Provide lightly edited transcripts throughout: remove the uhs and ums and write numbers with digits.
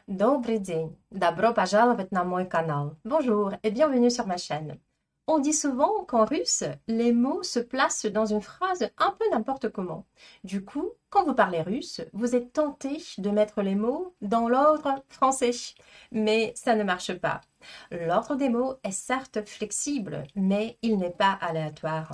Добрый день! Добро пожаловать на мой canal. Bonjour et bienvenue sur ma chaîne. On dit souvent qu'en russe, les mots se placent dans une phrase un peu n'importe comment. Du coup, quand vous parlez russe, vous êtes tenté de mettre les mots dans l'ordre français. Mais ça ne marche pas. L'ordre des mots est certes flexible, mais il n'est pas aléatoire.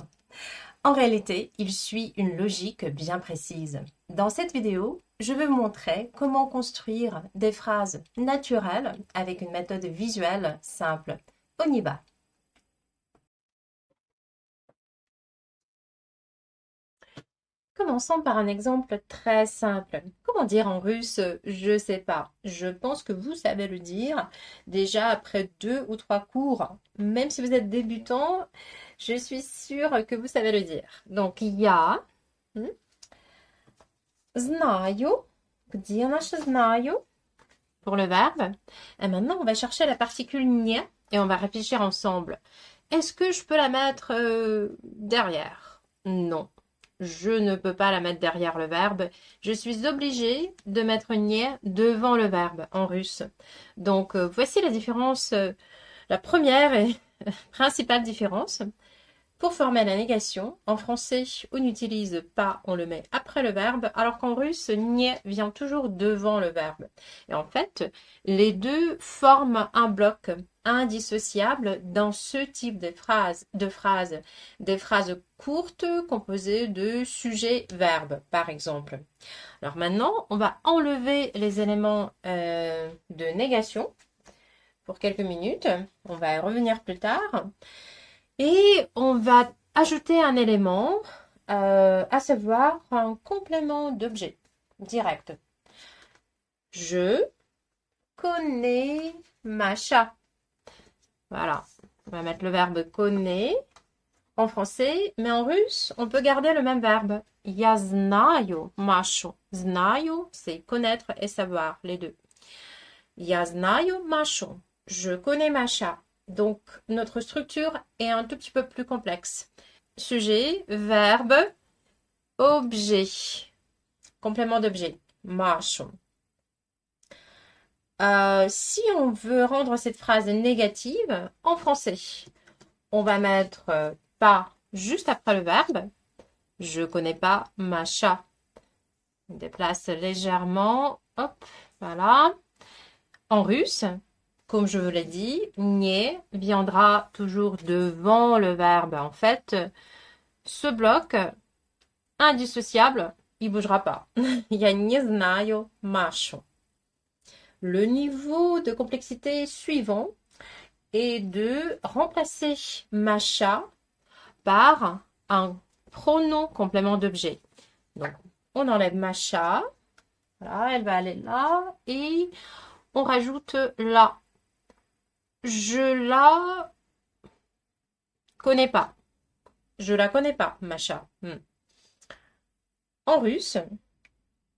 En réalité, il suit une logique bien précise. Dans cette vidéo, je vais vous montrer comment construire des phrases naturelles avec une méthode visuelle simple. On y va. Commençons par un exemple très simple. Comment dire en russe je sais pas? Je pense que vous savez le dire déjà après 2 ou 3 cours. Même si vous êtes débutant, je suis sûre que vous savez le dire. Donc, я знаю. Где наше знаю? Pour le verbe. Et maintenant, on va chercher la particule nie et on va réfléchir ensemble. Est-ce que je peux la mettre derrière? Non. Je ne peux pas la mettre derrière le verbe. Je suis obligée de mettre nie devant le verbe en russe. Donc, voici la différence, la première et principale différence. Pour former la négation, en français, on n'utilise pas, on le met après le verbe, alors qu'en russe, nie vient toujours devant le verbe. Et en fait, les deux forment un bloc indissociable dans ce type de phrases. Des phrases courtes composées de sujet-verbe, par exemple. Alors maintenant, on va enlever les éléments de négation pour quelques minutes. On va y revenir plus tard. Et on va ajouter un élément, à savoir un complément d'objet direct. Je connais Macha. Voilà, on va mettre le verbe connaît en français, mais en russe, on peut garder le même verbe. Я знаю Машу. Знаю, c'est connaître et savoir, les deux. Я знаю Машу. Je connais Macha. Donc, notre structure est un tout petit peu plus complexe. Sujet, verbe, objet. Complément d'objet. Macho. Si on veut rendre cette phrase négative, en français, on va mettre pas juste après le verbe. Je connais pas Macha. On déplace légèrement. Hop, voilà. En russe, comme je vous l'ai dit, nie viendra toujours devant le verbe. En fait, ce bloc indissociable, il bougera pas. Я не знаю Машу. Le niveau de complexité suivant est de remplacer Macha par un pronom complément d'objet. Donc, on enlève Macha. Voilà, elle va aller là. Et on rajoute la. Je la connais pas. Je la connais pas, Macha. En russe,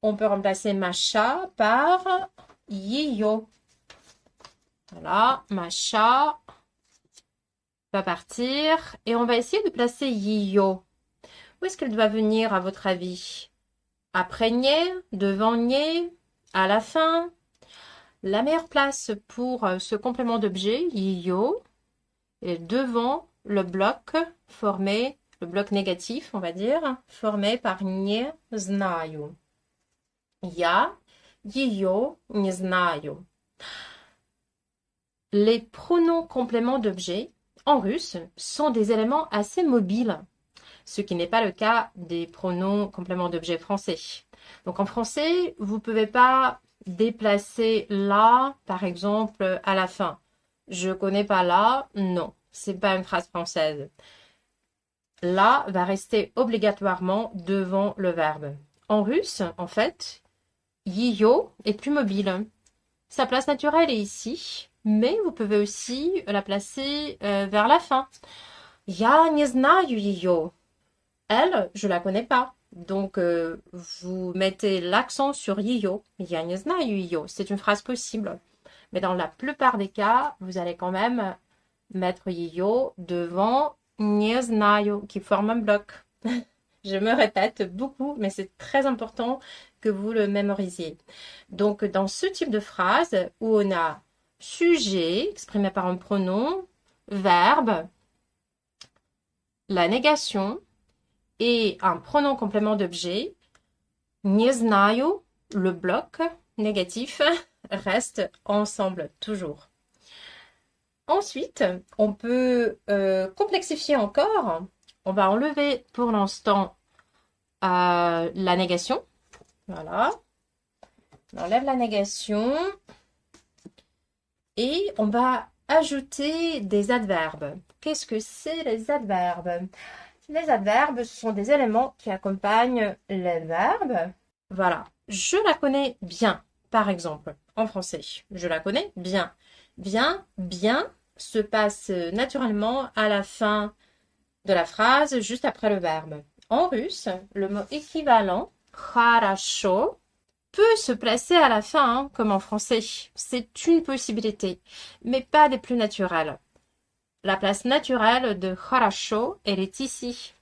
on peut remplacer Macha par Yiyo. Voilà, Macha va partir et on va essayer de placer Yiyo. Où est-ce qu'elle doit venir à votre avis? Après Nye, devant Nye, à la fin? La meilleure place pour ce complément d'objet, Yiyo, est devant le bloc formé, le bloc négatif, on va dire, formé par не знаю. Я ее не знаю. Les pronoms compléments d'objet en russe sont des éléments assez mobiles, ce qui n'est pas le cas des pronoms compléments d'objet français. Donc en français, vous ne pouvez pas déplacer la, par exemple, à la fin. Je connais pas la, non, c'est pas une phrase française. La va rester obligatoirement devant le verbe. En russe, en fait, Yiyo est plus mobile. Sa place naturelle est ici, mais vous pouvez aussi la placer vers la fin. Я не знаю ее. Elle, je la connais pas. Donc, vous mettez l'accent sur Yiyo. Я не знаю ее. C'est une phrase possible. Mais dans la plupart des cas, vous allez quand même mettre Yiyo devant не знаю, qui forme un bloc. Je me répète beaucoup, mais c'est très important que vous le mémorisiez. Donc, dans ce type de phrase où on a sujet, exprimé par un pronom, verbe, la négation et un pronom complément d'objet, не знаю, le bloc négatif reste ensemble toujours. Ensuite, on peut complexifier encore. On va enlever pour l'instant la négation. Voilà. On enlève la négation. Et on va ajouter des adverbes. Qu'est-ce que c'est les adverbes? Les adverbes, ce sont des éléments qui accompagnent les verbes. Voilà. Je la connais bien, par exemple, en français. Je la connais bien. Bien, bien se passe naturellement à la fin de la phrase, juste après le verbe. En russe, le mot équivalent, хорошо, peut se placer à la fin, hein, comme en français. C'est une possibilité, mais pas des plus naturelles. La place naturelle de хорошо, elle est ici.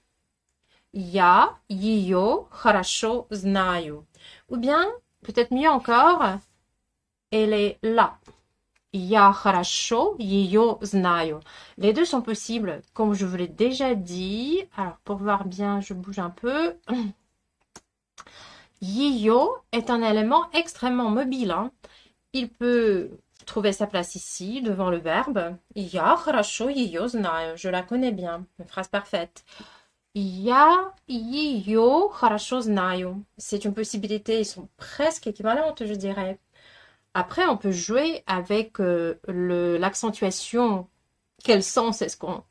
Я ее хорошо знаю. Ou bien, peut-être mieux encore, elle est là. Я хорошо ее знаю. Les deux sont possibles, comme je vous l'ai déjà dit. Alors, pour voir bien, je bouge un peu. Ее est un élément extrêmement mobile. Hein. Il peut trouver sa place ici, devant le verbe. Я хорошо ее знаю. Je la connais bien. Une phrase parfaite. Я ее хорошо знаю. C'est une possibilité. Ils sont presque équivalentes, je dirais. Après, on peut jouer avec l'accentuation. Quel sens est-ce qu'on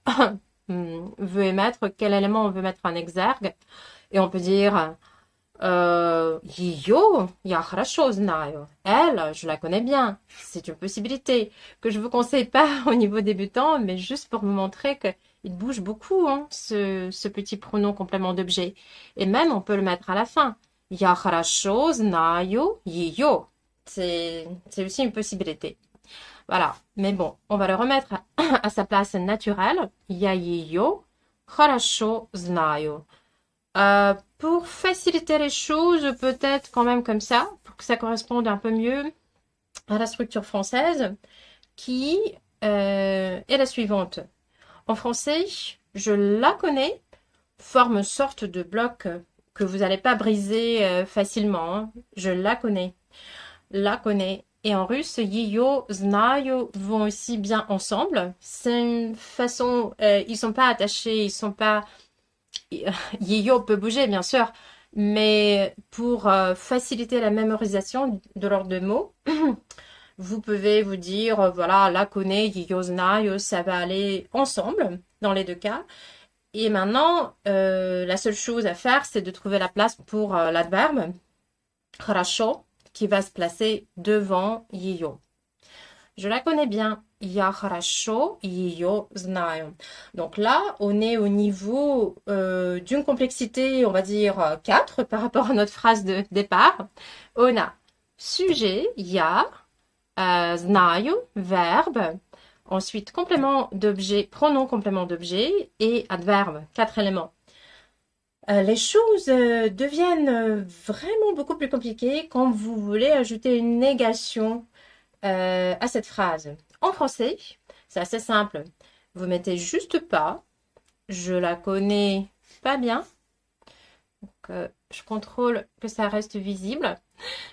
veut émettre? Quel élément on veut mettre en exergue? Et on peut dire ее я хорошо знаю. Elle, je la connais bien. C'est une possibilité que je vous conseille pas au niveau débutant, mais juste pour vous montrer que il bouge beaucoup, hein, ce petit pronom complément d'objet. Et même, on peut le mettre à la fin. Я хорошо знаю ее. C'est aussi une possibilité. Voilà. Mais bon, on va le remettre à sa place naturelle. Я ее хорошо знаю. Pour faciliter les choses, peut-être quand même comme ça, pour que ça corresponde un peu mieux à la structure française, qui est la suivante. En français, je la connais, forme sorte de bloc que vous n'allez pas briser facilement. Hein. Je la connais. La connais. Et en russe, ее, знаю vont aussi bien ensemble. C'est une façon, ils sont pas attachés, ils sont pas Yo peut bouger, bien sûr, mais pour faciliter la mémorisation de leurs deux mots, vous pouvez vous dire, voilà, la connaît, yo знаю, ça va aller ensemble dans les deux cas. Et maintenant, la seule chose à faire, c'est de trouver la place pour l'adverbe хорошо, qui va se placer devant yo. Je la connais bien. Я хорошо ее знаю. Donc là, on est au niveau d'une complexité, on va dire 4 par rapport à notre phrase de départ. On a sujet, я, знаю, verbe. Ensuite, complément d'objet, pronom complément d'objet et adverbe, 4 éléments. Les choses deviennent vraiment beaucoup plus compliquées quand vous voulez ajouter une négation à cette phrase. En français, c'est assez simple. Vous mettez juste pas. Je la connais pas bien. Donc, je contrôle que ça reste visible.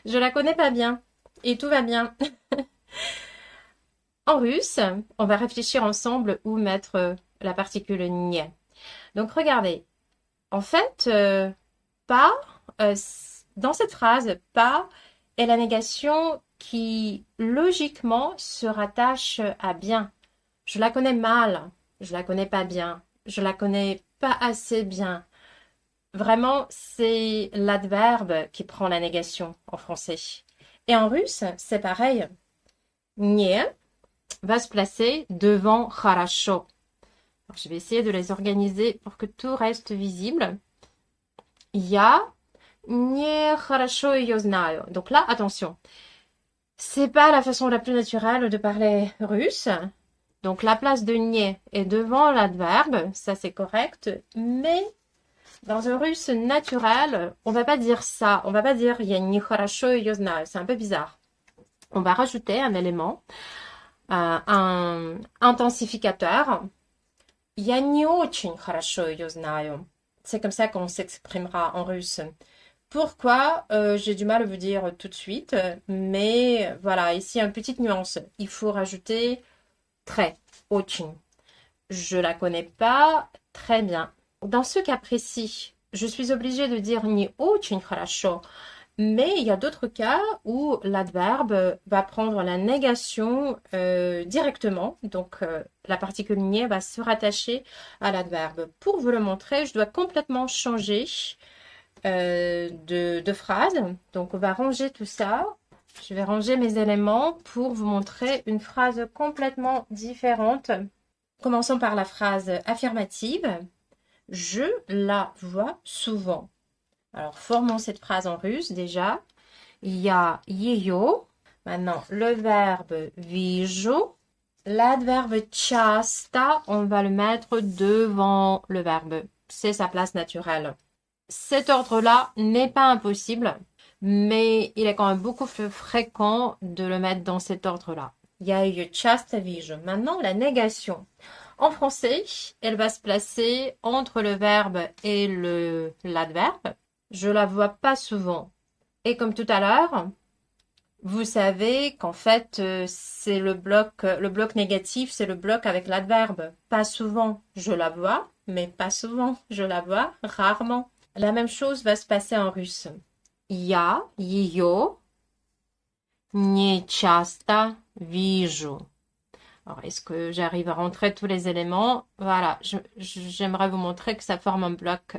Je la connais pas bien. Et tout va bien. En russe, on va réfléchir ensemble où mettre la particule nie. Donc, regardez. En fait, pas, dans cette phrase, pas est la négation qui logiquement se rattache à bien. Je la connais mal, je la connais pas bien, je la connais pas assez bien. Vraiment, c'est l'adverbe qui prend la négation en français. Et en russe, c'est pareil. Nie va se placer devant хорошо. Alors, je vais essayer de les organiser pour que tout reste visible. Я не хорошо ее знаю. Donc là, attention. C'est pas la façon la plus naturelle de parler russe. Donc la place de nie est devant l'adverbe, ça c'est correct, mais Dans un russe naturel, on va pas dire ça. On va pas dire «Я не хорошо ее знаю». C'est un peu bizarre. On va rajouter un élément, un intensificateur. «Я не очень хорошо ее знаю». C'est comme ça qu'on s'exprimera en russe. Pourquoi j'ai du mal à vous dire tout de suite, mais voilà, ici une petite nuance. Il faut rajouter très, очень. Je la connais pas très bien. Dans ce cas précis, je suis obligée de dire не очень хорошо, mais il y a d'autres cas où l'adverbe va prendre la négation directement. Donc, la particule не va se rattacher à l'adverbe. Pour vous le montrer, je dois complètement changer de phrase. Donc, on va ranger tout ça. Je vais ranger mes éléments pour vous montrer une phrase complètement différente. Commençons par la phrase affirmative. Je la vois souvent. Alors, formons cette phrase en russe déjà. Я ее. Maintenant, le verbe вижу. L'adverbe часто, on va le mettre devant le verbe. C'est sa place naturelle. Cet ordre-là n'est pas impossible, mais il est quand même beaucoup plus fréquent de le mettre dans cet ordre-là. Я ее часто вижу. Maintenant, la négation. En français, elle va se placer entre le verbe et l'adverbe. Je la vois pas souvent. Et comme tout à l'heure, vous savez qu'en fait, c'est le bloc négatif, c'est le bloc avec l'adverbe. Pas souvent, je la vois, mais pas souvent, je la vois, rarement. La même chose va se passer en russe. Я ее не часто вижу. Alors, est-ce que j'arrive à rentrer tous les éléments? Voilà, j'aimerais vous montrer que ça forme un bloc.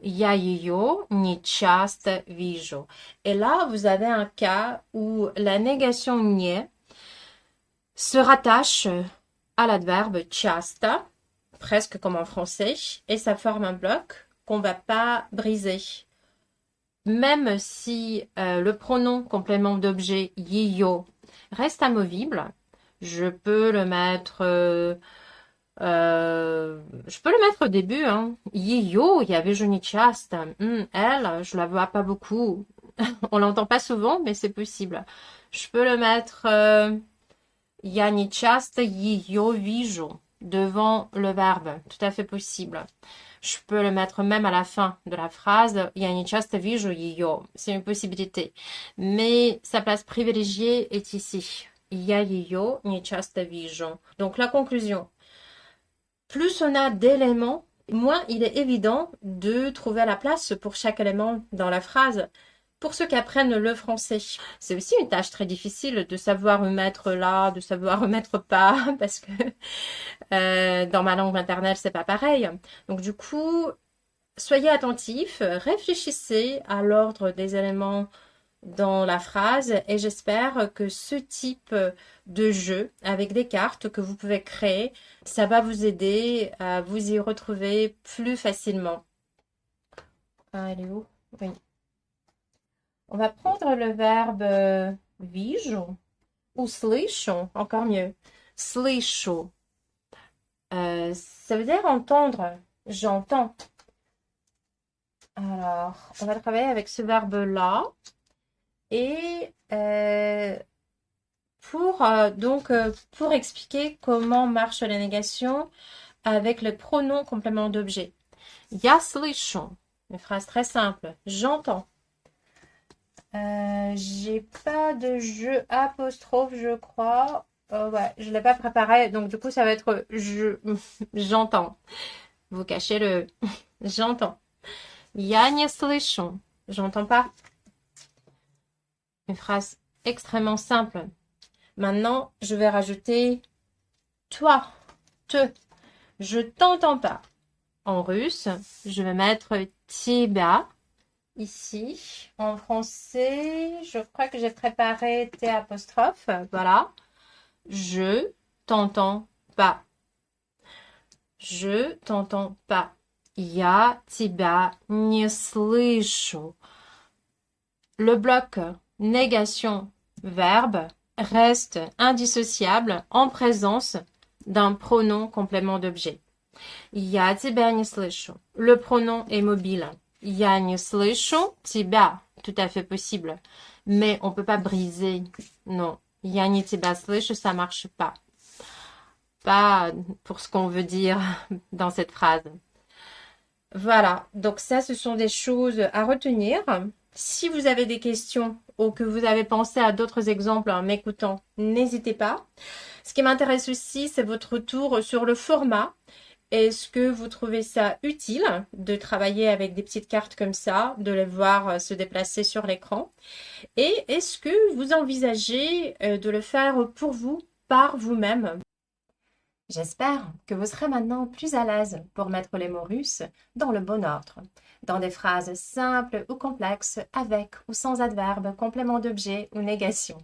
Я ее не часто вижу. Et là, vous avez un cas où la négation не se rattache à l'adverbe часто, presque comme en français, et ça forme un bloc qu'on va pas briser. Même si le pronom complément d'objet ее reste amovible, je peux le mettre au début, hein. Ее, я вижу нечасто. Elle, je la vois pas beaucoup. On l'entend pas souvent, mais c'est possible. Je peux le mettre я не часто ее вижу devant le verbe. Tout à fait possible. Je peux le mettre même à la fin de la phrase. Я не часто вижу ее. C'est une possibilité. Mais sa place privilégiée est ici. Я ее не часто вижу. Donc la conclusion. Plus on a d'éléments, moins il est évident de trouver la place pour chaque élément dans la phrase. Pour ceux qui apprennent le français, c'est aussi une tâche très difficile de savoir où mettre là, de savoir où mettre pas, parce que dans ma langue maternelle, c'est pas pareil. Donc du coup, soyez attentifs, réfléchissez à l'ordre des éléments dans la phrase et j'espère que ce type de jeu avec des cartes que vous pouvez créer, ça va vous aider à vous y retrouver plus facilement. Ah, elle est où? Oui. On va prendre le verbe вижу ou слышу, encore mieux. Слышу. Ça veut dire entendre, j'entends. Alors, on va travailler avec ce verbe-là. Et pour expliquer comment marche la négation avec le pronom complément d'objet. Я слышу. Une phrase très simple. J'entends. J'ai pas de jeu apostrophe, je crois. Ouais, je l'ai pas préparé, donc du coup ça va être j'entends. Vous cachez le j'entends. Я не слышу. J'entends pas. Une phrase extrêmement simple. Maintenant, je vais rajouter toi, te. Je t'entends pas. En russe, je vais mettre тебя ici. En français, je crois que j'ai préparé T apostrophe. Voilà. Je t'entends pas. Je t'entends pas. Я тебя не слышу. Le bloc négation verbe reste indissociable en présence d'un pronom complément d'objet. Я тебя не слышу. Le pronom est mobile. Я не слышу тебя. Tout à fait possible. Mais on peut pas briser. Non. Я не тебя слышу, ça marche pas. Pas pour ce qu'on veut dire dans cette phrase. Voilà. Donc ça, ce sont des choses à retenir. Si vous avez des questions ou que vous avez pensé à d'autres exemples en m'écoutant, n'hésitez pas. Ce qui m'intéresse aussi, c'est votre retour sur le format. Est-ce que vous trouvez ça utile de travailler avec des petites cartes comme ça, de les voir se déplacer sur l'écran? Et est-ce que vous envisagez de le faire pour vous, par vous-même? J'espère que vous serez maintenant plus à l'aise pour mettre les mots russes dans le bon ordre, dans des phrases simples ou complexes, avec ou sans adverbe, complément d'objet ou négation.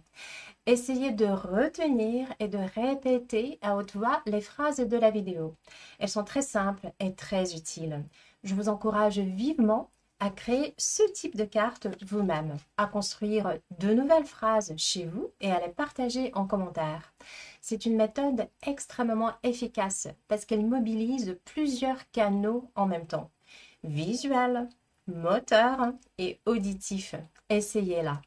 Essayez de retenir et de répéter à haute voix les phrases de la vidéo. Elles sont très simples et très utiles. Je vous encourage vivement à créer ce type de carte vous-même, à construire de nouvelles phrases chez vous et à les partager en commentaire. C'est une méthode extrêmement efficace parce qu'elle mobilise plusieurs canaux en même temps. Visuel, moteur et auditif. Essayez-la.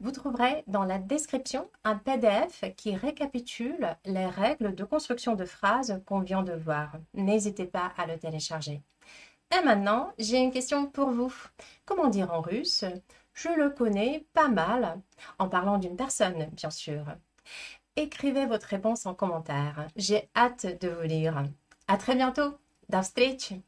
Vous trouverez dans la description un PDF qui récapitule les règles de construction de phrases qu'on vient de voir. N'hésitez pas à le télécharger. Et maintenant, j'ai une question pour vous. Comment dire en russe? Je le connais pas mal, en parlant d'une personne, bien sûr. Écrivez votre réponse en commentaire. J'ai hâte de vous lire. À très bientôt. До встречи!